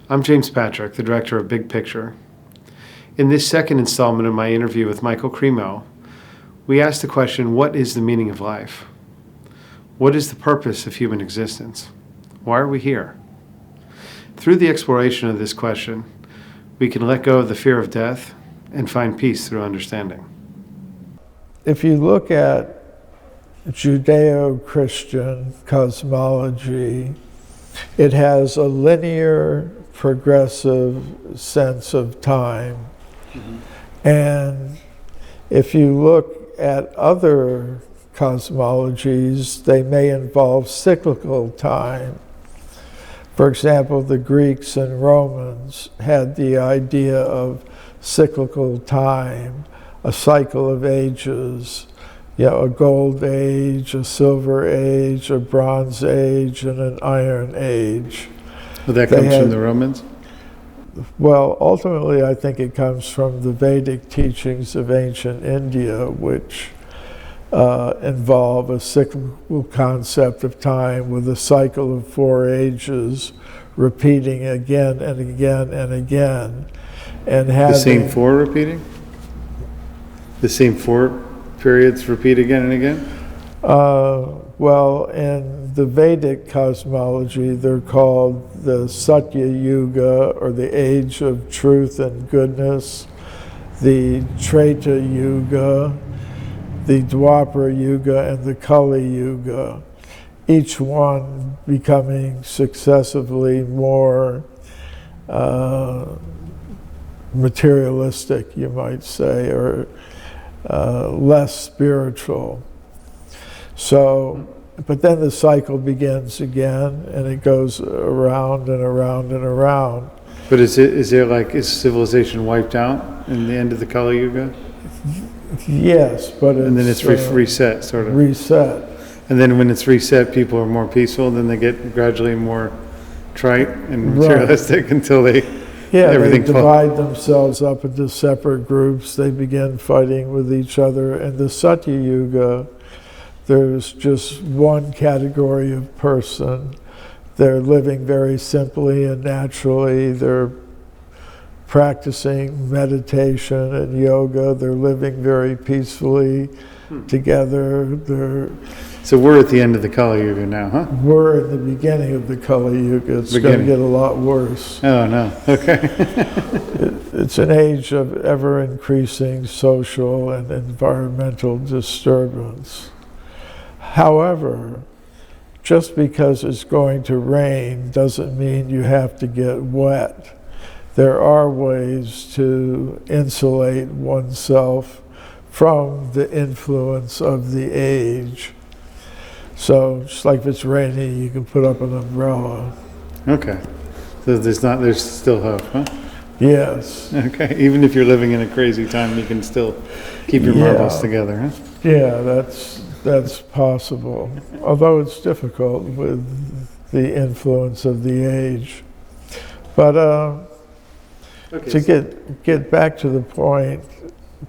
I'm James Patrick, the director of Big Picture. In this second installment of my interview with Michael Cremo, we asked the question, what is the meaning of life? What is the purpose of human existence? Why are we here? Through the exploration of this question, we can let go of the fear of death and find peace through understanding. If you look at Judeo-Christian cosmology, it has a linear, progressive sense of time. Mm-hmm. And if you look at other cosmologies, they may involve cyclical time. For example, the Greeks and Romans had the idea of cyclical time, a cycle of ages, a gold age, a silver age, a bronze age, and an iron age. Well, that comes from the Romans? Well, ultimately, I think it comes from the Vedic teachings of ancient India, which involve a cyclical concept of time with a cycle of 4 ages repeating again and again and again. And the same 4 repeating? The same 4 periods repeat again and again? Well, in the Vedic cosmology, they're called the Satya Yuga, or the age of truth and goodness, the Treta Yuga, the Dwapara Yuga, and the Kali Yuga, each one becoming successively more materialistic, you might say, or less spiritual. So, but then the cycle begins again, and it goes around and around and around. But is civilization wiped out in the end of the Kali Yuga? Yes, but and then it's reset, sort of. Reset. And then when it's reset, people are more peaceful, then they get gradually more trite and materialistic until everything they divide themselves up into separate groups. They begin fighting with each other. In the Satya Yuga, there's just one category of person. They're living very simply and naturally. They're practicing meditation and yoga. They're living very peacefully together. So we're at the end of the Kali Yuga now, huh? We're at the beginning of the Kali Yuga. It's going to get a lot worse. Oh, no. Okay. It's an age of ever-increasing social and environmental disturbance. However, just because it's going to rain doesn't mean you have to get wet. There are ways to insulate oneself from the influence of the age. So just like if it's rainy, you can put up an umbrella. Okay. So there's still hope, huh? Yes. Okay. Even if you're living in a crazy time, you can still keep your marbles together, huh? Yeah, that's possible. Although it's difficult with the influence of the age. But to get back to the point,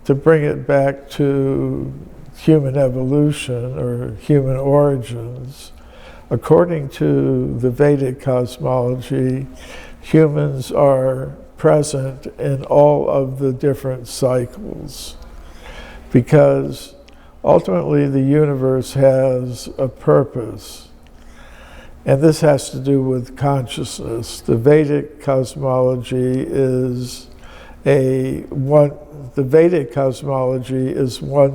to bring it back to human evolution or human origins, according to the Vedic cosmology, humans are present in all of the different cycles because ultimately the universe has a purpose. And this has to do with consciousness. The Vedic cosmology is one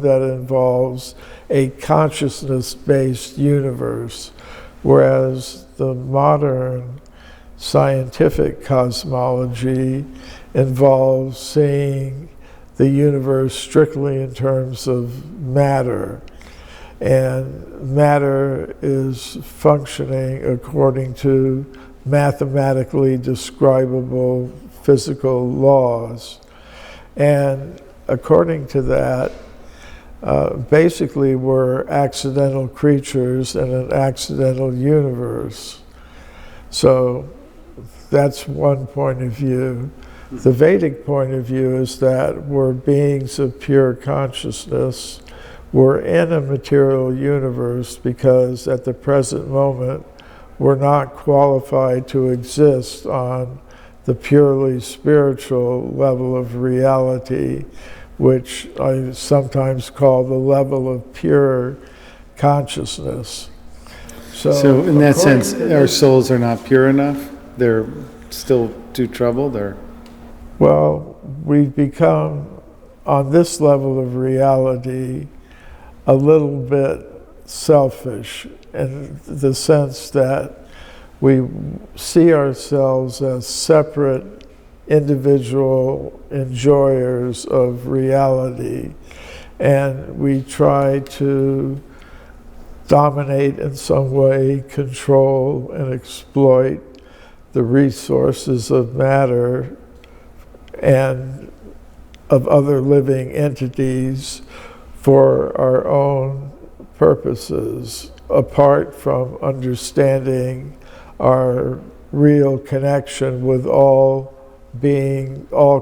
that involves a consciousness-based universe, whereas the modern scientific cosmology involves seeing the universe strictly in terms of matter. And matter is functioning according to mathematically describable physical laws. And according to that, basically we're accidental creatures in an accidental universe. So that's one point of view. The Vedic point of view is that we're beings of pure consciousness. We're in a material universe because at the present moment we're not qualified to exist on the purely spiritual level of reality, which I sometimes call the level of pure consciousness. So in that sense, our souls are not pure enough? They're still too troubled, or? Well, we've become, on this level of reality, a little bit selfish in the sense that we see ourselves as separate individual enjoyers of reality, and we try to dominate in some way, control, and exploit the resources of matter and of other living entities for our own purposes, apart from understanding our real connection with all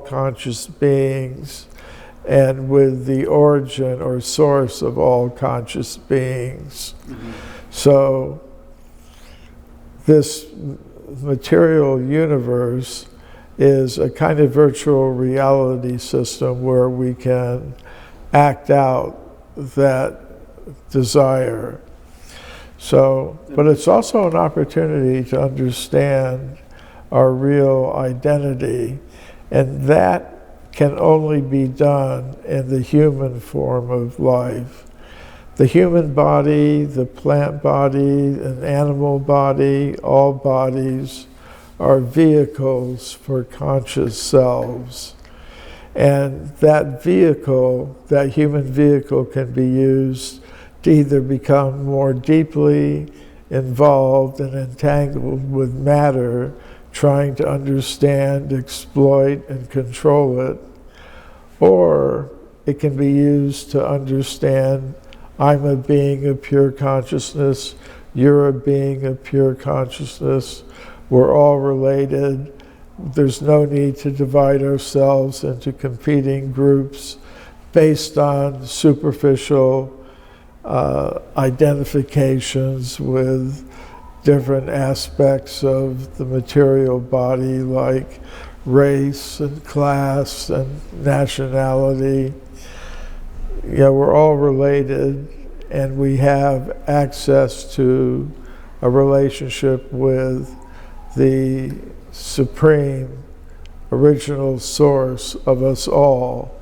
conscious beings, and with the origin or source of all conscious beings. Mm-hmm. So this material universe is a kind of virtual reality system where we can act out that desire. So, but it's also an opportunity to understand our real identity, and that can only be done in the human form of life. The human body, the plant body, an animal body, all bodies are vehicles for conscious selves. And that vehicle, that human vehicle, can be used to either become more deeply involved and entangled with matter, trying to understand, exploit, and control it, or it can be used to understand, I'm a being of pure consciousness, you're a being of pure consciousness, we're all related, there's no need to divide ourselves into competing groups based on superficial identifications with different aspects of the material body, like race and class and nationality. Yeah, we're all related, and we have access to a relationship with the supreme original source of us all.